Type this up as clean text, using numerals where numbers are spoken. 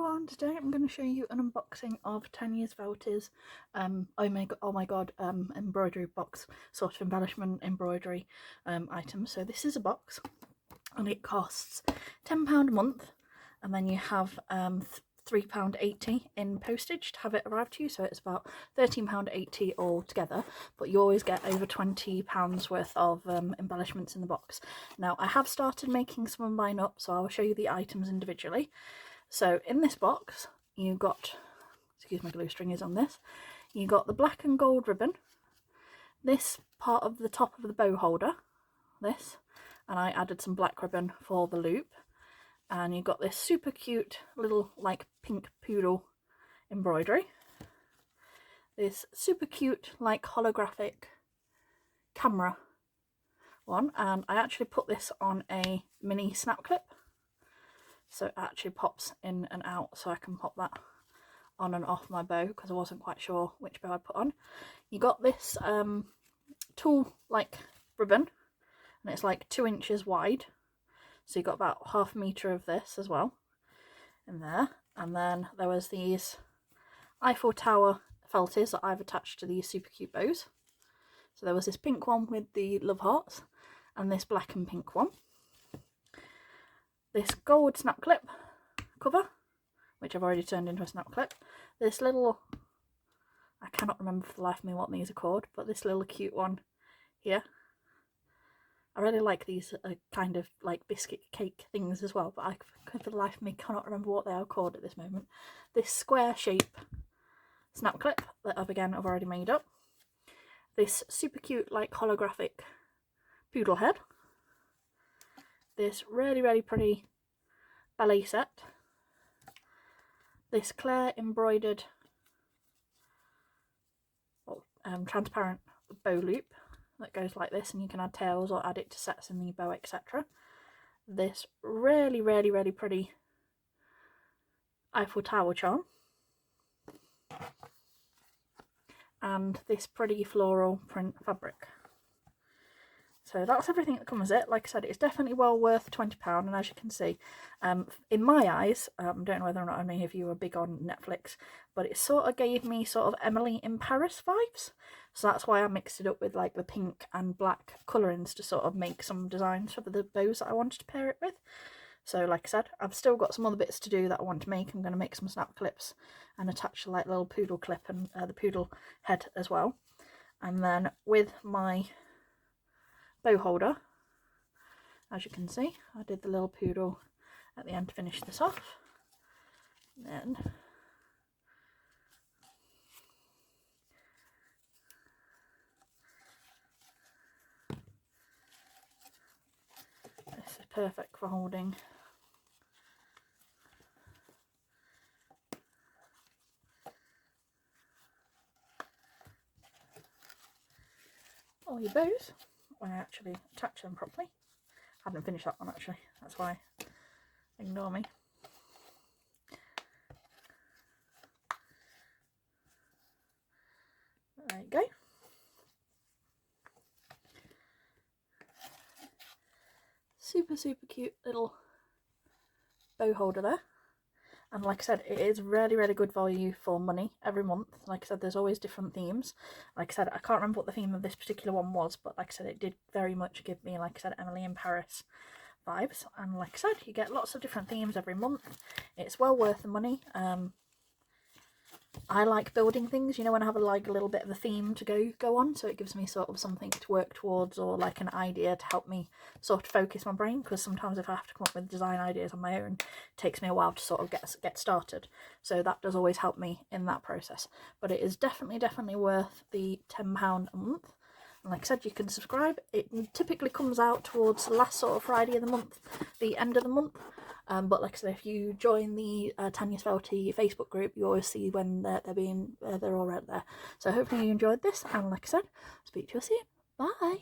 everyone, today I'm going to show you an unboxing of Tania's Felties oh my god embroidery box, sort of embellishment embroidery items. So this is a box and it costs £10 a month, and then you have £3.80 in postage to have it arrived to you, so it's about £13.80 altogether, but you always get over £20 worth of embellishments in the box. Now I have started making some of mine up, so I'll show you the items individually. So in this box you got, excuse my glue string is on this, you got the black and gold ribbon, this part of the top of the bow holder, this, and I added some black ribbon for the loop, and you got this super cute little like pink poodle embroidery, this super cute like holographic camera one, and I actually put this on a mini snap clip, so it actually pops in and out, so I can pop that on and off my bow because I wasn't quite sure which bow I'd put on. You got this tulle like ribbon, and it's like 2 inches wide, so you got about ½ metre of this as well in there. And then there was these Eiffel Tower felties that I've attached to these super cute bows. So there was this pink one with the love hearts and this black and pink one, this gold snap clip cover, which I've already turned into a snap clip, this little, I cannot remember for the life of me what these are called, but this little cute one here. I really like these kind of like biscuit cake things as well, but I for the life of me cannot remember what they are called at this moment. This square shape snap clip that I've already made up, this super cute like holographic poodle head, this really pretty ballet set, this Claire embroidered transparent bow loop that goes like this, and you can add tails or add it to sets in the bow, etc. This really pretty Eiffel Tower charm, and this pretty floral print fabric. So that's everything that comes with it. Like I said, it's definitely well worth £20, and as you can see, in my eyes, I don't know whether or not any of you are big on Netflix, but it sort of gave me sort of Emily in Paris vibes. So that's why I mixed it up with like the pink and black colourings to sort of make some designs for the bows that I wanted to pair it with. So like I said, I've still got some other bits to do that I want to make. I'm going to make some snap clips and attach like little poodle clip and the poodle head as well. And then with my bow holder, as you can see, I did the little poodle at the end to finish this off. Then this is perfect for holding all your bows when I actually attach them properly. I haven't finished that one actually, that's why, ignore me. There you go. Super cute little bow holder there. And like I said, it is really good value for money every month. Like I said, there's always different themes. Like I said, I can't remember what the theme of this particular one was, but like I said, it did very much give me, like I said, Emily in Paris vibes. And like I said, you get lots of different themes every month. It's well worth the money. I like building things, you know, when I have like a little bit of a theme to go on, so it gives me sort of something to work towards, or like an idea to help me sort of focus my brain, because sometimes if I have to come up with design ideas on my own, it takes me a while to sort of get started. So that does always help me in that process. But it is definitely worth the £10 a month. And like I said, you can subscribe. It typically comes out towards the last sort of Friday of the month, the end of the month. But like I said, if you join the Tania's Felty Facebook group, you always see when they're all right there. So hopefully you enjoyed this, and like I said, speak to you soon. Bye.